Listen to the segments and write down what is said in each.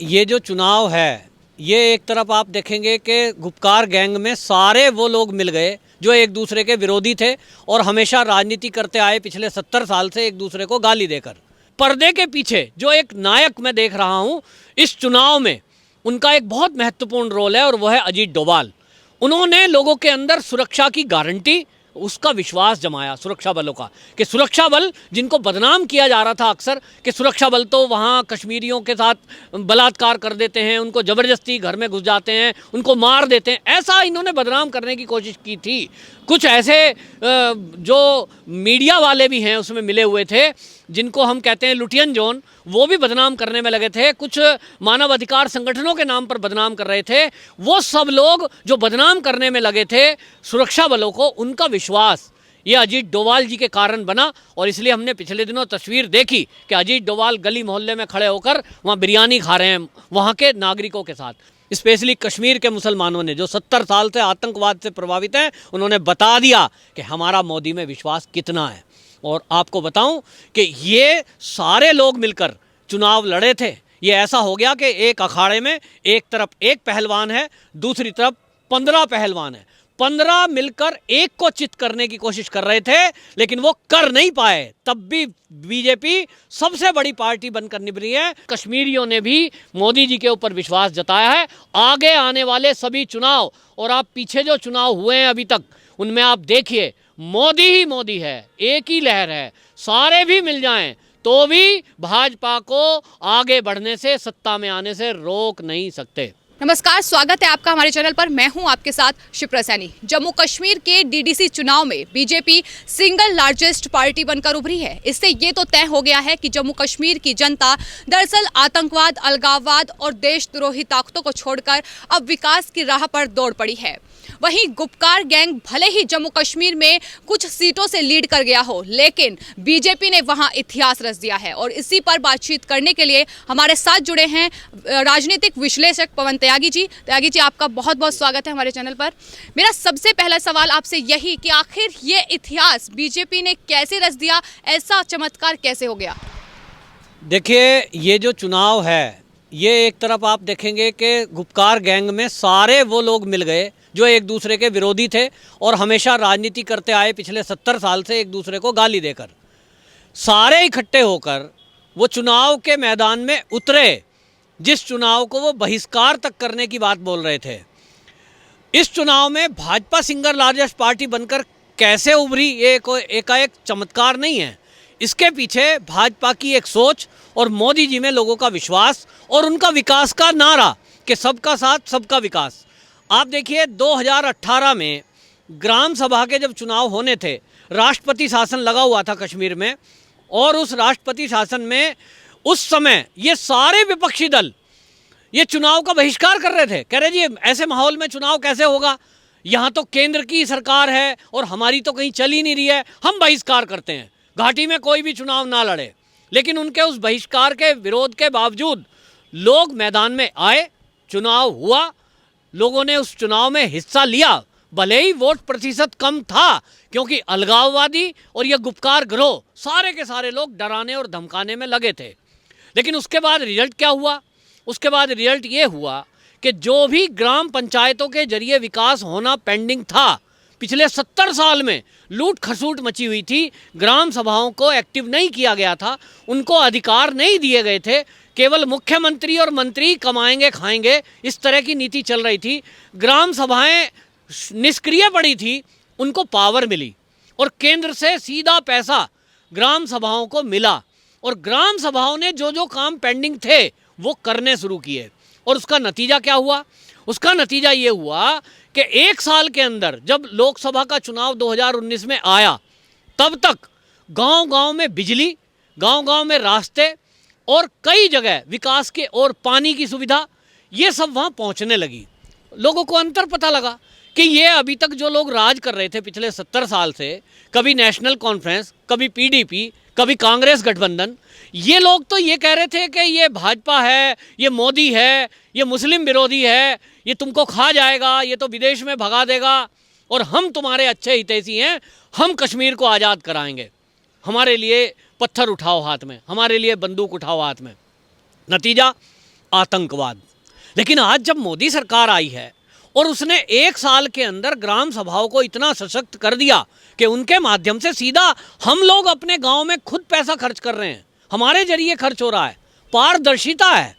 ये जो चुनाव है, ये एक तरफ आप देखेंगे कि गुपकार गैंग में सारे वो लोग मिल गए जो एक दूसरे के विरोधी थे और हमेशा राजनीति करते आए पिछले 70 साल से एक दूसरे को गाली देकर। पर्दे के पीछे जो एक नायक मैं देख रहा हूँ इस चुनाव में, उनका एक बहुत महत्वपूर्ण रोल है और वह है अजीत डोभाल। उन्होंने लोगों के अंदर सुरक्षा की गारंटी, उसका विश्वास जमाया सुरक्षा बलों का, कि सुरक्षा बल जिनको बदनाम किया जा रहा था अक्सर कि सुरक्षा बल तो वहाँ कश्मीरियों के साथ बलात्कार कर देते हैं, उनको ज़बरदस्ती घर में घुस जाते हैं, उनको मार देते हैं, ऐसा इन्होंने बदनाम करने की कोशिश की थी। कुछ ऐसे जो मीडिया वाले भी हैं उसमें मिले हुए थे जिनको हम कहते हैं लुटियन जोन, वो भी बदनाम करने में लगे थे। कुछ मानव अधिकार संगठनों के नाम पर बदनाम कर रहे थे। वो सब लोग जो बदनाम करने में लगे थे सुरक्षा बलों को, उनका विश्वास ये अजीत डोभाल जी के कारण बना। और इसलिए हमने पिछले दिनों तस्वीर देखी कि अजीत डोभाल गली मोहल्ले में खड़े होकर वहाँ बिरयानी खा रहे हैं वहाँ के नागरिकों के साथ। स्पेशली कश्मीर के मुसलमानों ने जो 70 साल से आतंकवाद से प्रभावित हैं, उन्होंने बता दिया कि हमारा मोदी में विश्वास कितना है। और आपको बताऊं कि ये सारे लोग मिलकर चुनाव लड़े थे। ये ऐसा हो गया कि एक अखाड़े में एक तरफ एक पहलवान है, दूसरी तरफ 15 पहलवान है। 15 मिलकर एक को चित करने की कोशिश कर रहे थे, लेकिन वो कर नहीं पाए। तब भी बीजेपी सबसे बड़ी पार्टी बनकर निभरी है। कश्मीरियों ने भी मोदी जी के ऊपर विश्वास जताया है। आगे आने वाले सभी चुनाव, और आप पीछे जो चुनाव हुए हैं अभी तक, उनमें आप देखिए मोदी ही मोदी है, एक ही लहर है। सारे भी मिल जाएं तो भी भाजपा को आगे बढ़ने से, सत्ता में आने से रोक नहीं सकते। नमस्कार, स्वागत है आपका हमारे चैनल पर। मैं हूं आपके साथ शिप्रा सैनी। जम्मू कश्मीर के डीडीसी चुनाव में बीजेपी सिंगल लार्जेस्ट पार्टी बनकर उभरी है। इससे ये तो तय हो गया है कि जम्मू कश्मीर की जनता दरअसल आतंकवाद, अलगाववाद और देशद्रोही ताकतों को छोड़कर अब विकास की राह पर दौड़ पड़ी है। वहीं गुपकार गैंग भले ही जम्मू कश्मीर में कुछ सीटों से लीड कर गया हो, लेकिन बीजेपी ने वहां इतिहास रच दिया है। और इसी पर बातचीत करने के लिए हमारे साथ जुड़े हैं राजनीतिक विश्लेषक पवन त्यागी जी। त्यागी जी, आपका बहुत बहुत स्वागत है हमारे चैनल पर। मेरा सबसे पहला सवाल आपसे यही कि आखिर ये इतिहास बीजेपी ने कैसे रच दिया, ऐसा चमत्कार कैसे हो गया? देखिए, ये जो चुनाव है, ये एक तरफ आप देखेंगे कि गुपकार गैंग में सारे वो लोग मिल गए जो एक दूसरे के विरोधी थे और हमेशा राजनीति करते आए पिछले 70 साल से एक दूसरे को गाली देकर। सारे इकट्ठे होकर वो चुनाव के मैदान में उतरे, जिस चुनाव को वो बहिष्कार तक करने की बात बोल रहे थे। इस चुनाव में भाजपा सिंगल लार्जेस्ट पार्टी बनकर कैसे उभरी, ये कोई एकाएक चमत्कार नहीं है। इसके पीछे भाजपा की एक सोच और मोदी जी में लोगों का विश्वास और उनका विकास का नारा कि सबका साथ सबका विकास। आप देखिए 2018 में ग्राम सभा के जब चुनाव होने थे, राष्ट्रपति शासन लगा हुआ था कश्मीर में, और उस राष्ट्रपति शासन में उस समय ये सारे विपक्षी दल ये चुनाव का बहिष्कार कर रहे थे। कह रहे जी ऐसे माहौल में चुनाव कैसे होगा, यहाँ तो केंद्र की सरकार है और हमारी तो कहीं चल ही नहीं रही है, हम बहिष्कार करते हैं, घाटी में कोई भी चुनाव ना लड़े। लेकिन उनके उस बहिष्कार के विरोध के बावजूद लोग मैदान में आए, चुनाव हुआ, लोगों ने उस चुनाव में हिस्सा लिया। भले ही वोट प्रतिशत कम था, क्योंकि अलगाववादी और ये गुपकार गिरोह सारे के सारे लोग डराने और धमकाने में लगे थे। लेकिन उसके बाद रिजल्ट क्या हुआ? उसके बाद रिजल्ट ये हुआ कि जो भी ग्राम पंचायतों के जरिए विकास होना पेंडिंग था, पिछले 70 साल में लूट खसूट मची हुई थी, ग्राम सभाओं को एक्टिव नहीं किया गया था, उनको अधिकार नहीं दिए गए थे, केवल मुख्यमंत्री और मंत्री कमाएंगे खाएंगे, इस तरह की नीति चल रही थी। ग्राम सभाएं निष्क्रिय पड़ी थी, उनको पावर मिली और केंद्र से सीधा पैसा ग्राम सभाओं को मिला और ग्राम सभाओं ने जो जो काम पेंडिंग थे वो करने शुरू किए। और उसका नतीजा क्या हुआ? उसका नतीजा ये हुआ कि एक साल के अंदर जब लोकसभा का चुनाव 2019 में आया, तब तक गांव-गांव में बिजली, गांव-गांव में रास्ते और कई जगह विकास के और पानी की सुविधा, ये सब वहाँ पहुँचने लगी। लोगों को अंतर पता लगा कि ये अभी तक जो लोग राज कर रहे थे पिछले 70 साल से, कभी नेशनल कॉन्फ्रेंस, कभी पीडीपी, कभी कांग्रेस गठबंधन, ये लोग तो ये कह रहे थे कि ये भाजपा है, ये मोदी है, ये मुस्लिम विरोधी है, ये तुमको खा जाएगा, ये तो विदेश में भगा देगा और हम तुम्हारे अच्छे हितैषी हैं, हम कश्मीर को आज़ाद कराएंगे, हमारे लिए पत्थर उठाओ हाथ में, हमारे लिए बंदूक उठाओ हाथ में। नतीजा आतंकवाद। लेकिन आज जब मोदी सरकार आई है और उसने 1 साल के अंदर ग्राम सभाओं को इतना सशक्त कर दिया कि उनके माध्यम से सीधा हम लोग अपने गांव में खुद पैसा खर्च कर रहे हैं, हमारे जरिए खर्च हो रहा है, पारदर्शिता है।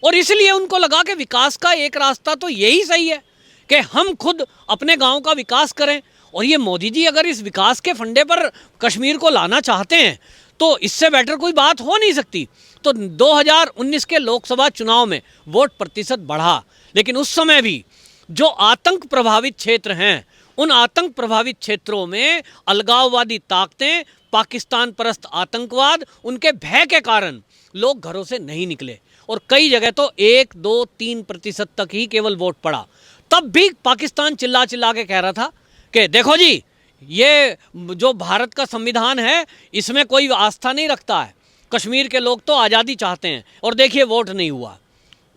और इसलिए उनको लगा कि विकास का एक रास्ता तो यही सही है कि हम खुद अपने गांव का विकास करें। और ये मोदी जी अगर इस विकास के फंडे पर कश्मीर को लाना चाहते हैं तो इससे बेटर कोई बात हो नहीं सकती। तो 2019 के लोकसभा चुनाव में वोट प्रतिशत बढ़ा, लेकिन उस समय भी जो आतंक प्रभावित क्षेत्र हैं उन आतंक प्रभावित क्षेत्रों में अलगाववादी ताकतें, पाकिस्तान परस्त आतंकवाद, उनके भय के कारण लोग घरों से नहीं निकले और कई जगह तो 1, 2, 3% तक ही केवल वोट पड़ा। तब भी पाकिस्तान चिल्ला चिल्ला के कह रहा था कि देखो जी, ये जो भारत का संविधान है इसमें कोई आस्था नहीं रखता है, कश्मीर के लोग तो आज़ादी चाहते हैं। और देखिए वोट नहीं हुआ,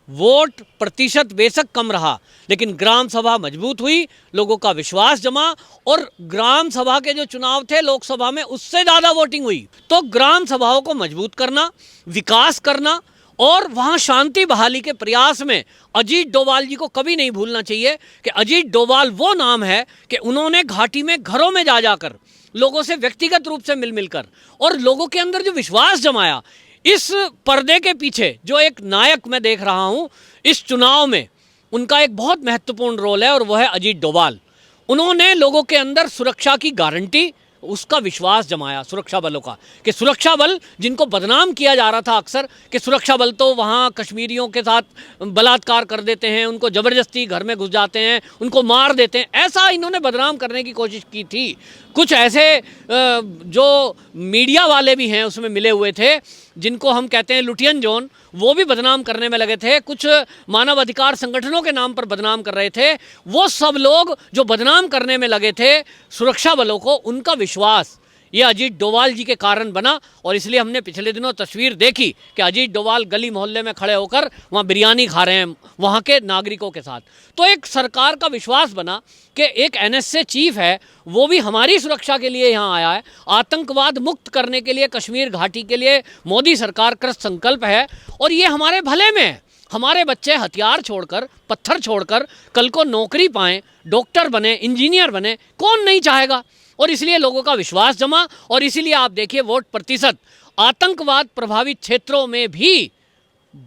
वोट प्रतिशत बेशक कम रहा, लेकिन ग्राम सभा मजबूत हुई, लोगों का विश्वास जमा और ग्राम सभा के जो चुनाव थे लोकसभा में उससे ज़्यादा वोटिंग हुई। तो ग्राम सभाओं को मजबूत करना, विकास करना और वहाँ शांति बहाली के प्रयास में अजीत डोभाल जी को कभी नहीं भूलना चाहिए कि अजीत डोभाल वो नाम है कि उन्होंने घाटी में घरों में जा जाकर लोगों से व्यक्तिगत रूप से मिल मिलकर और लोगों के अंदर जो विश्वास जमाया। इस पर्दे के पीछे जो एक नायक मैं देख रहा हूँ इस चुनाव में, उनका एक बहुत महत्वपूर्ण रोल है और वह है अजीत डोभाल। उन्होंने लोगों के अंदर सुरक्षा की गारंटी, उसका विश्वास जमाया सुरक्षा बलों का, कि सुरक्षा बल जिनको बदनाम किया जा रहा था अक्सर कि सुरक्षा बल तो वहाँ कश्मीरियों के साथ बलात्कार कर देते हैं, उनको ज़बरदस्ती घर में घुस जाते हैं, उनको मार देते हैं, ऐसा इन्होंने बदनाम करने की कोशिश की थी। कुछ ऐसे जो मीडिया वाले भी हैं उसमें मिले हुए थे जिनको हम कहते हैं लुटियन जोन, वो भी बदनाम करने में लगे थे। कुछ मानव अधिकार संगठनों के नाम पर बदनाम कर रहे थे। वो सब लोग जो बदनाम करने में लगे थे सुरक्षा बलों को, उनका विश्वास ये अजीत डोभाल जी के कारण बना। और इसलिए हमने पिछले दिनों तस्वीर देखी कि अजीत डोभाल गली मोहल्ले में खड़े होकर वहाँ बिरयानी खा रहे हैं वहाँ के नागरिकों के साथ। तो एक सरकार का विश्वास बना कि एक NSA चीफ है वो भी हमारी सुरक्षा के लिए यहाँ आया है, आतंकवाद मुक्त करने के लिए कश्मीर घाटी के लिए मोदी सरकार कृत संकल्प है और ये हमारे भले में है। हमारे बच्चे हथियार छोड़कर, पत्थर छोड़कर कल को नौकरी पाएं, डॉक्टर बने, इंजीनियर बने, कौन नहीं चाहेगा। और इसलिए लोगों का विश्वास जमा और इसीलिए आप देखिए वोट प्रतिशत आतंकवाद प्रभावित क्षेत्रों में भी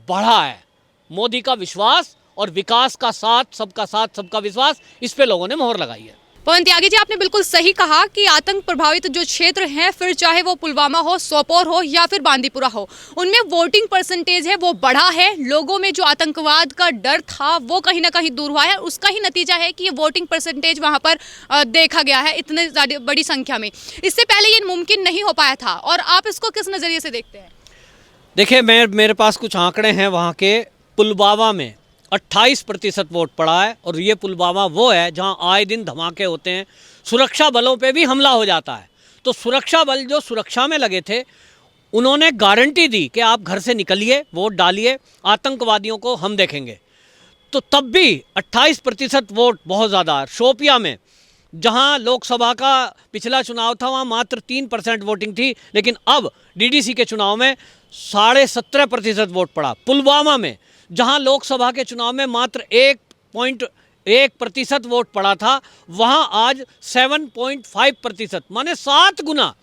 बढ़ा है। मोदी का विश्वास और विकास का साथ, सबका विश्वास, इस पे लोगों ने मोहर लगाई है। पवन त्यागी जी, आपने बिल्कुल सही कहा कि आतंक प्रभावित जो क्षेत्र हैं, फिर चाहे वो पुलवामा हो, सोपोर हो या फिर बांदीपुरा हो, उनमें वोटिंग परसेंटेज है वो बढ़ा है। लोगों में जो आतंकवाद का डर था वो कहीं ना कहीं दूर हुआ है। उसका ही नतीजा है कि ये वोटिंग परसेंटेज वहाँ पर देखा गया है इतने ज़्यादा बड़ी संख्या में। इससे पहले ये मुमकिन नहीं हो पाया था और आप इसको किस नज़रिए से देखते हैं? देखिए, मेरे पास कुछ आंकड़े हैं। वहाँ के पुलवामा में 28% वोट पड़ा है और ये पुलवामा वो है जहां आए दिन धमाके होते हैं, सुरक्षा बलों पे भी हमला हो जाता है। तो सुरक्षा बल जो सुरक्षा में लगे थे उन्होंने गारंटी दी कि आप घर से निकलिए, वोट डालिए, आतंकवादियों को हम देखेंगे। तो तब भी 28% वोट बहुत ज़्यादा है। शोपिया में जहां लोकसभा का पिछला चुनाव था वहां मात्र 3% वोटिंग थी, लेकिन अब DDC के चुनाव में 17.5% वोट पड़ा। पुलवामा में जहां लोकसभा के चुनाव में मात्र 1.1% वोट पड़ा था, वहां आज 7.5%, माने 7 गुना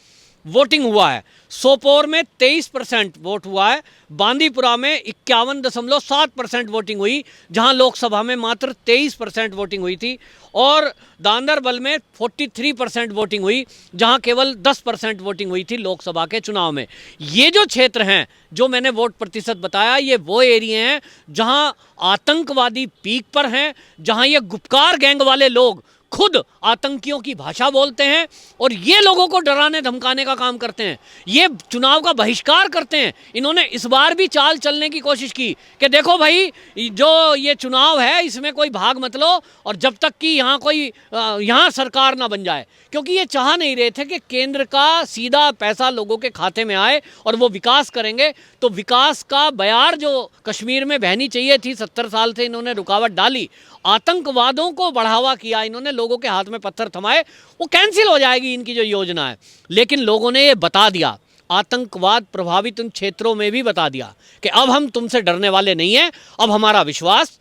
वोटिंग हुआ है। सोपोर में 23% वोट हुआ है। बांदीपुरा में 51.7% वोटिंग हुई, जहां लोकसभा में मात्र 23% वोटिंग हुई थी। और गांदरबल में 43% वोटिंग हुई, जहां केवल 10% वोटिंग हुई थी लोकसभा के चुनाव में। ये जो क्षेत्र हैं जो मैंने वोट प्रतिशत बताया, ये वो एरिया हैं जहां आतंकवादी पीक पर हैं, जहां ये गुपकार गैंग वाले लोग खुद आतंकियों की भाषा बोलते हैं और ये लोगों को डराने धमकाने का काम करते हैं। ये चुनाव का बहिष्कार करते हैं। इन्होंने इस बार भी चाल चलने की कोशिश की कि देखो भाई, जो ये चुनाव है इसमें कोई भाग मत लो और जब तक कि यहाँ सरकार ना बन जाए, क्योंकि ये चाह नहीं रहे थे कि केंद्र का सीधा पैसा लोगों के खाते में आए और वो विकास करेंगे। तो विकास का बयार जो कश्मीर में बहनी चाहिए थी, 70 साल से इन्होंने रुकावट डाली, आतंकवादों को बढ़ावा किया इन्होंने, लोगों के हाथ में पत्थर थमाए, वो कैंसिल हो जाएगी इनकी जो योजना है। लेकिन लोगों ने ये बता दिया, आतंकवाद प्रभावित उन क्षेत्रों में भी बता दिया कि अब हम तुमसे डरने वाले नहीं हैं, अब हमारा विश्वास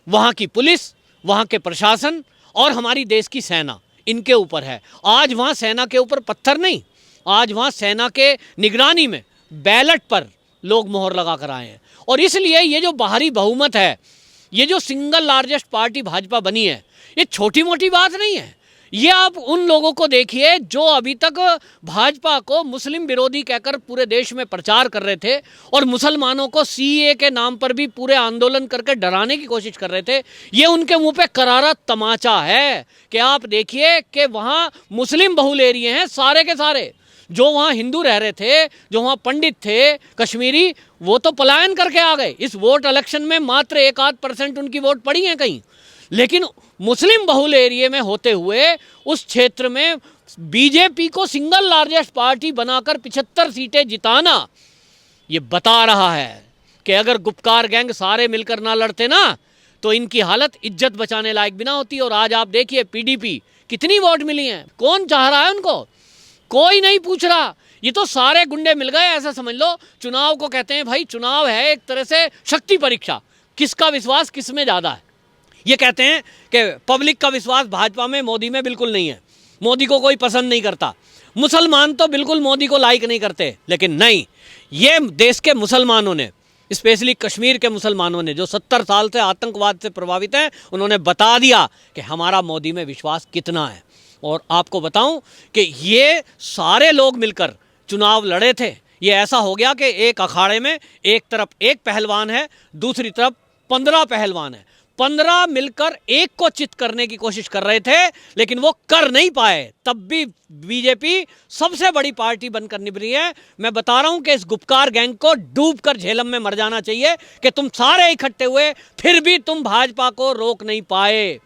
वहाँ की पुलिस, वहाँ के प्रशासन और हमारी देश की सेना, इनके ऊपर है। आज वहाँ सेना के ऊपर पत्थर नहीं, आज वहाँ सेना के निगरानी में बैलेट पर लोग मोहर लगा कर आए हैं। और इसलिए ये जो बाहरी बहुमत है, ये जो सिंगल लार्जेस्ट पार्टी भाजपा बनी है, ये छोटी मोटी बात नहीं है। ये आप उन लोगों को देखिए जो अभी तक भाजपा को मुस्लिम विरोधी कहकर पूरे देश में प्रचार कर रहे थे और मुसलमानों को सीए के नाम पर भी पूरे आंदोलन करके डराने की कोशिश कर रहे थे। ये उनके मुंह पे करारा तमाचा है कि आप देखिए कि वहाँ मुस्लिम बहुल एरिए हैं सारे के सारे। जो वहाँ हिंदू रह रहे थे, जो वहाँ पंडित थे कश्मीरी, वो तो पलायन करके आ गए। इस वोट इलेक्शन में मात्र 1-8% उनकी वोट पड़ी है कहीं। लेकिन मुस्लिम बहुल एरिया में होते हुए उस क्षेत्र में बीजेपी को सिंगल लार्जेस्ट पार्टी बनाकर 75 सीटें जिताना, ये बता रहा है कि अगर गुपकार गैंग सारे मिलकर ना लड़ते ना, तो इनकी हालत इज्जत बचाने लायक भी ना होती। और आज आप देखिए पीडीपी कितनी वोट मिली हैं, कौन चाह रहा है उनको, कोई नहीं पूछ रहा। ये तो सारे गुंडे मिल गए, ऐसा समझ लो। चुनाव को कहते हैं भाई, चुनाव है एक तरह से शक्ति परीक्षा, किसका विश्वास किस में ज़्यादा है। ये कहते हैं कि पब्लिक का विश्वास भाजपा में, मोदी में बिल्कुल नहीं है, मोदी को कोई पसंद नहीं करता, मुसलमान तो बिल्कुल मोदी को लाइक नहीं करते। लेकिन नहीं, ये देश के मुसलमानों ने, स्पेशली कश्मीर के मुसलमानों ने जो 70 साल से आतंकवाद से प्रभावित हैं, उन्होंने बता दिया कि हमारा मोदी में विश्वास कितना है। और आपको बताऊं कि ये सारे लोग मिलकर चुनाव लड़े थे। ये ऐसा हो गया कि एक अखाड़े में एक तरफ एक पहलवान है, दूसरी तरफ 15 पहलवान है। 15 मिलकर एक को चित करने की कोशिश कर रहे थे, लेकिन वो कर नहीं पाए। तब भी बीजेपी सबसे बड़ी पार्टी बनकर निभरी है। मैं बता रहा हूं कि इस गुपकार गैंग को डूबकर झेलम में मर जाना चाहिए कि तुम सारे इकट्ठे हुए, फिर भी तुम भाजपा को रोक नहीं पाए।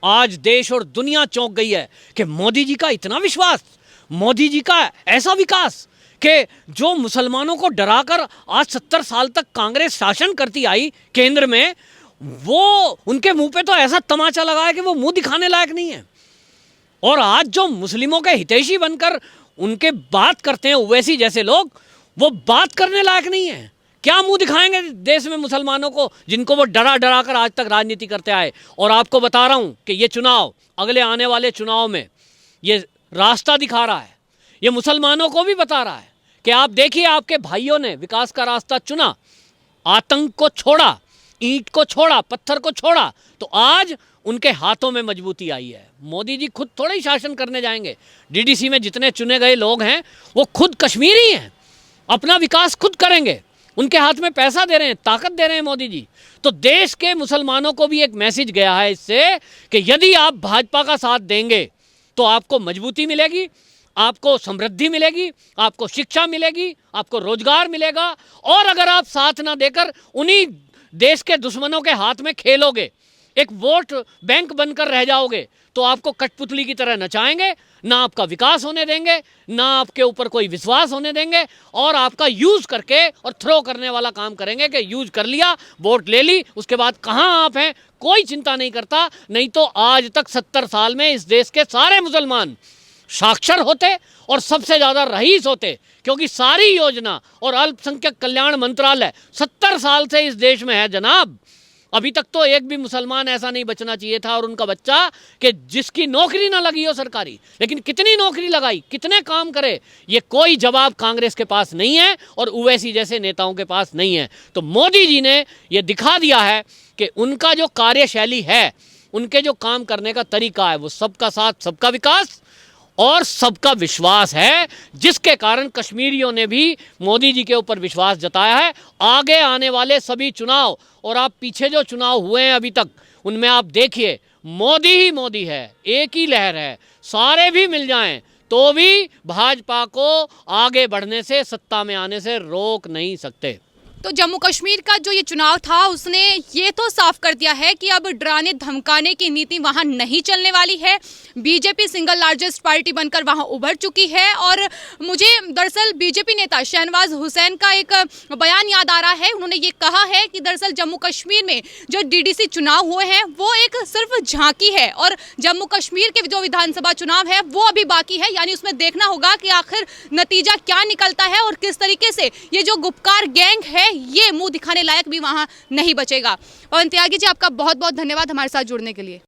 आज देश और दुनिया चौंक गई है कि मोदी जी का इतना विश्वास, मोदी जी का ऐसा विकास कि जो मुसलमानों को डराकर आज 70 साल तक कांग्रेस शासन करती आई केंद्र में, वो उनके मुंह पे तो ऐसा तमाचा लगा है कि वो मुंह दिखाने लायक नहीं है। और आज जो मुस्लिमों के हितैषी बनकर उनके बात करते हैं ओवैसी जैसे लोग, वो बात करने लायक नहीं है। क्या मुंह दिखाएंगे देश में मुसलमानों को, जिनको वो डरा डरा कर आज तक राजनीति करते आए। और आपको बता रहा हूं कि ये चुनाव, अगले आने वाले चुनाव में ये रास्ता दिखा रहा है, ये मुसलमानों को भी बता रहा है कि आप देखिए, आपके भाइयों ने विकास का रास्ता चुना, आतंक को छोड़ा, ईंट को छोड़ा, पत्थर को छोड़ा, तो आज उनके हाथों में मजबूती आई है। मोदी जी खुद थोड़ा ही शासन करने जाएंगे। डीडीसी में जितने चुने गए लोग हैं वो खुद कश्मीरी हैं, अपना विकास खुद करेंगे। उनके हाथ में पैसा दे रहे हैं, ताकत दे रहे हैं मोदी जी। तो देश के मुसलमानों को भी एक मैसेज गया है इससे कि यदि आप भाजपा का साथ देंगे तो आपको मजबूती मिलेगी, आपको समृद्धि मिलेगी, आपको शिक्षा मिलेगी, आपको रोजगार मिलेगा। और अगर आप साथ ना देकर उन्हीं देश के दुश्मनों के हाथ में खेलोगे, एक वोट बैंक बनकर रह जाओगे, तो आपको कठपुतली की तरह नचाएंगे, ना आपका विकास होने देंगे, ना आपके ऊपर कोई विश्वास होने देंगे, और आपका यूज़ करके और थ्रो करने वाला काम करेंगे कि यूज़ कर लिया, वोट ले ली, उसके बाद कहाँ आप हैं कोई चिंता नहीं करता। नहीं तो आज तक 70 साल में इस देश के सारे मुसलमान साक्षर होते और सबसे ज़्यादा रईस होते, क्योंकि सारी योजना और अल्पसंख्यक कल्याण मंत्रालय 70 साल से इस देश में है जनाब। अभी तक तो एक भी मुसलमान ऐसा नहीं बचना चाहिए था और उनका बच्चा कि जिसकी नौकरी ना लगी हो सरकारी। लेकिन कितनी नौकरी लगाई, कितने काम करे, ये कोई जवाब कांग्रेस के पास नहीं है और ओवैसी जैसे नेताओं के पास नहीं है। तो मोदी जी ने ये दिखा दिया है कि उनका जो कार्यशैली है, उनके जो काम करने का तरीका है, वो सबका साथ, सबका विकास और सबका विश्वास है, जिसके कारण कश्मीरियों ने भी मोदी जी के ऊपर विश्वास जताया है। आगे आने वाले सभी चुनाव, और आप पीछे जो चुनाव हुए हैं अभी तक, उनमें आप देखिए मोदी ही मोदी है, एक ही लहर है। सारे भी मिल जाएं तो भी भाजपा को आगे बढ़ने से, सत्ता में आने से रोक नहीं सकते। तो जम्मू कश्मीर का जो ये चुनाव था उसने ये तो साफ कर दिया है कि अब डराने धमकाने की नीति वहां नहीं चलने वाली है। बीजेपी सिंगल लार्जेस्ट पार्टी बनकर वहां उभर चुकी है। और मुझे दरअसल बीजेपी नेता शहनवाज हुसैन का एक बयान याद आ रहा है। उन्होंने ये कहा है कि दरअसल जम्मू कश्मीर में जो डीडीसी चुनाव हुए हैं वो एक सिर्फ झांकी है और जम्मू कश्मीर के जो विधानसभा चुनाव है वो अभी बाकी है। यानी उसमें देखना होगा कि आखिर नतीजा क्या निकलता है और किस तरीके से ये जो गुपकार गैंग है ये मुंह दिखाने लायक भी वहां नहीं बचेगा। पवन त्यागी जी, आपका बहुत बहुत धन्यवाद हमारे साथ जुड़ने के लिए।